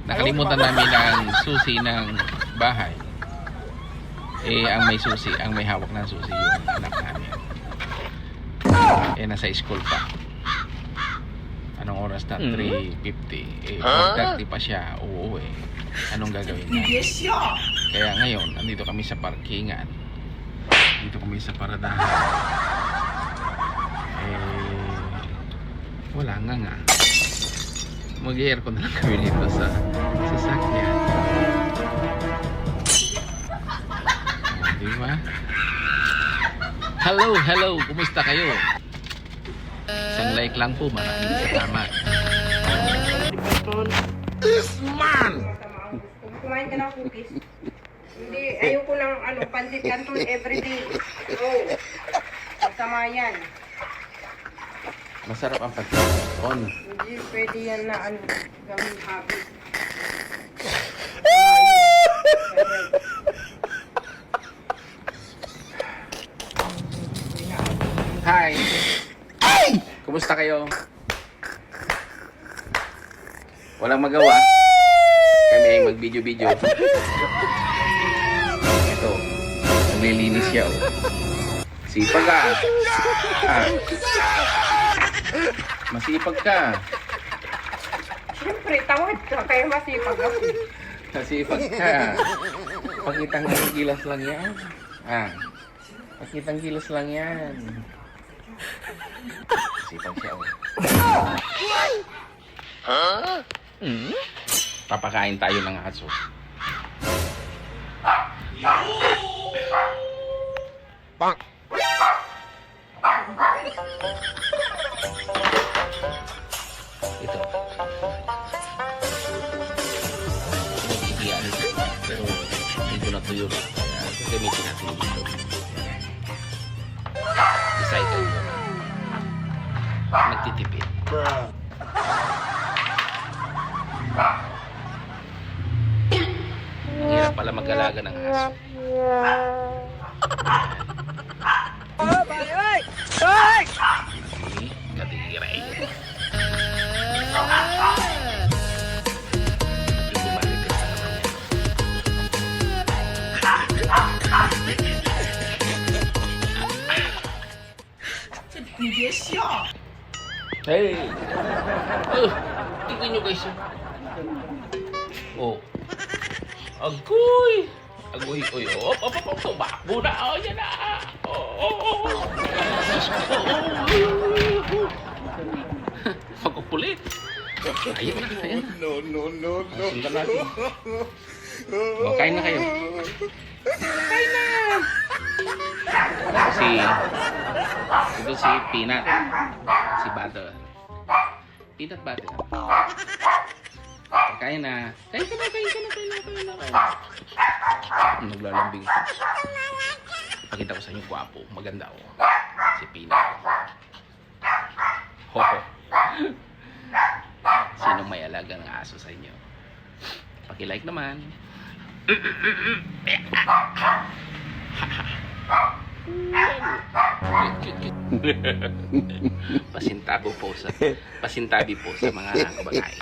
Nakalimutan namin ang susi ng bahay. Ang may susi, ang may hawak ng susi yung anak namin. Nasa school pa. Anong oras na? 3:50. 4:30 pa siya uuwi. Anong gagawin natin? Kaya ngayon, andito kami sa parkingan. Dito kami sa paradahan. Wala nga. Mag-aircon na lang kami dito sa sasakyan. Diba? Hello! Kumusta kayo? Isang like lang po, maraming salamat. This man! Kumain ka ng cookies. Hindi, ayoko ng pancit canton everyday. Oh, masama yan. Masarap ang pagkaon. Hindi pwede yan na gawing habit. Hi! Kumusta kayo? Walang magawa. Kami ay mag-video-video. Ito. Naglilinis siya. Sipag ka. Masipag ka. Siyempre, tawad ka. Kaya masipag ako. Masipag ka. Pakitang gilas lang yan. Pakitang gilas lang yan. Masipag siya. Papakain tayo ng aso. Bang! Ito. Pinagkikian ito. Pero hindi na tuyo. Gamitin natin dito. Recycle mo. Nagtitipid. Ang hirap pala mag-alaga ng aso. Katigiray. Bumalik ka sa naman yan. Hey! Tingnan nyo guys. Oh. Agoy! Agoy, oy, tumakbo na. Oh, yan na. Pagkupulit. Ayan na. No. Sundan natin. Kain na kayo. Kain na. Ito si Peanut. Si Butter. Peanut Butter. Kain na. Kain ka na. Naglalambing ito. Ipakita ko sa inyo, gwapo. Maganda ako. Si Peanut. Hoho. Sinong may alaga ng aso sa inyo? Paki-like naman. Pasintabi po sa mga kabagay.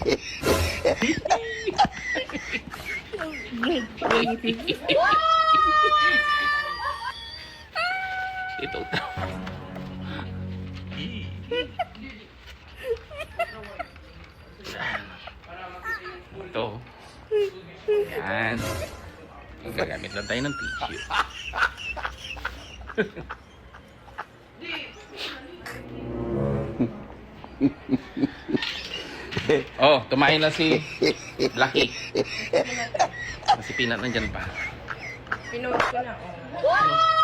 Ito. Ito. Yan. Gagamit lang tayo ng tissue. Oh, tumain na si Lucky. Si Peanut nandyan pa. Pinuot ko na.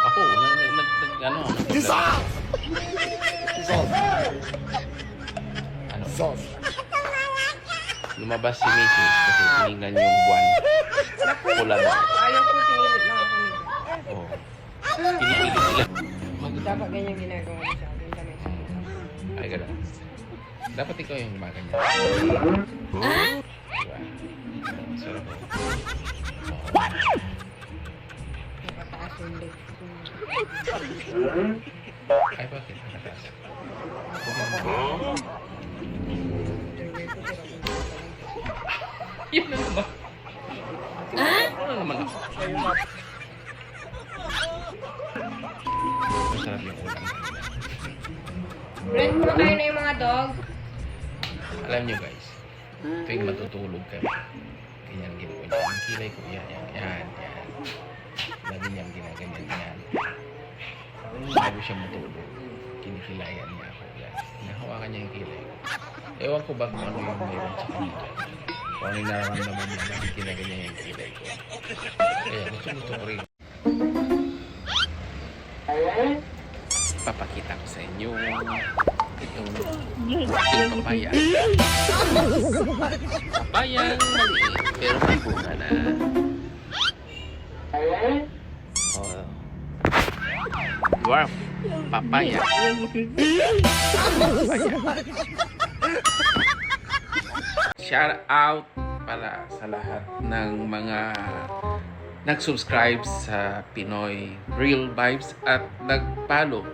Ako, ano? Lumabas si Mrs. kasi tinignan yung buwan. Pula na. Ayaw ko, pinilit lang ako nito. Oh. Pinipilit sila. Dapat ganyan ginagawa niya sa akin. Ay, gano'n. Dapat ikaw yung gumaganyan. Diba? Sarap ko. What? Nakataas yung leg. Ay, bakit? Nakataas. Yun na naman. Ano naman ako? Masarap yung ulam. Blend mo tayo na yung mga dog. Alam nyo guys, tuwing matutulog kami, ganyan ginagawa niya. Ang kilay ko, yan. Lagi niyang ginaganyan yan. Bago siya matulog, kinikilayan niya ako. Yan. Hinahawakan niya yung kilay ko. Ewan ko ba kung ano yung mayroon sa kanila. Kung ano yung nararamdaman niya, bakit kinaganyan yung kilay ko. Kaya gusto ko rin. Papakita ko sa inyo itong papaya. Papayang maliit pero may bunga na. Oh. Dwarf papaya. Shout out pala sa lahat ng mga nag-subscribe sa Pinoy Real Vibes at nag-follow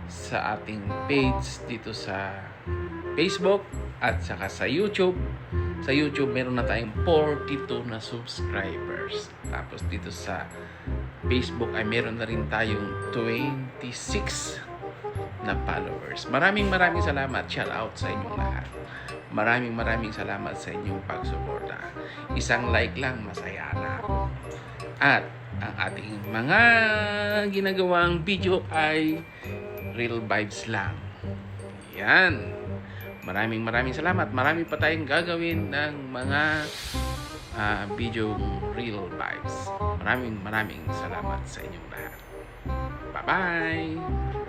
sa ating page dito sa Facebook at saka sa YouTube. Sa YouTube meron na tayong 42 na subscribers. Tapos dito sa Facebook ay meron na rin tayong 26 na followers. Maraming salamat. Shout out sa inyong lahat. Maraming salamat sa inyong pagsuporta. Isang like lang, masaya na ako. At ang ating mga ginagawang video ay real vibes lang. Yan. Maraming salamat. Marami pa tayong gagawin ng mga video real vibes. Maraming salamat sa inyong lahat. Bye-bye!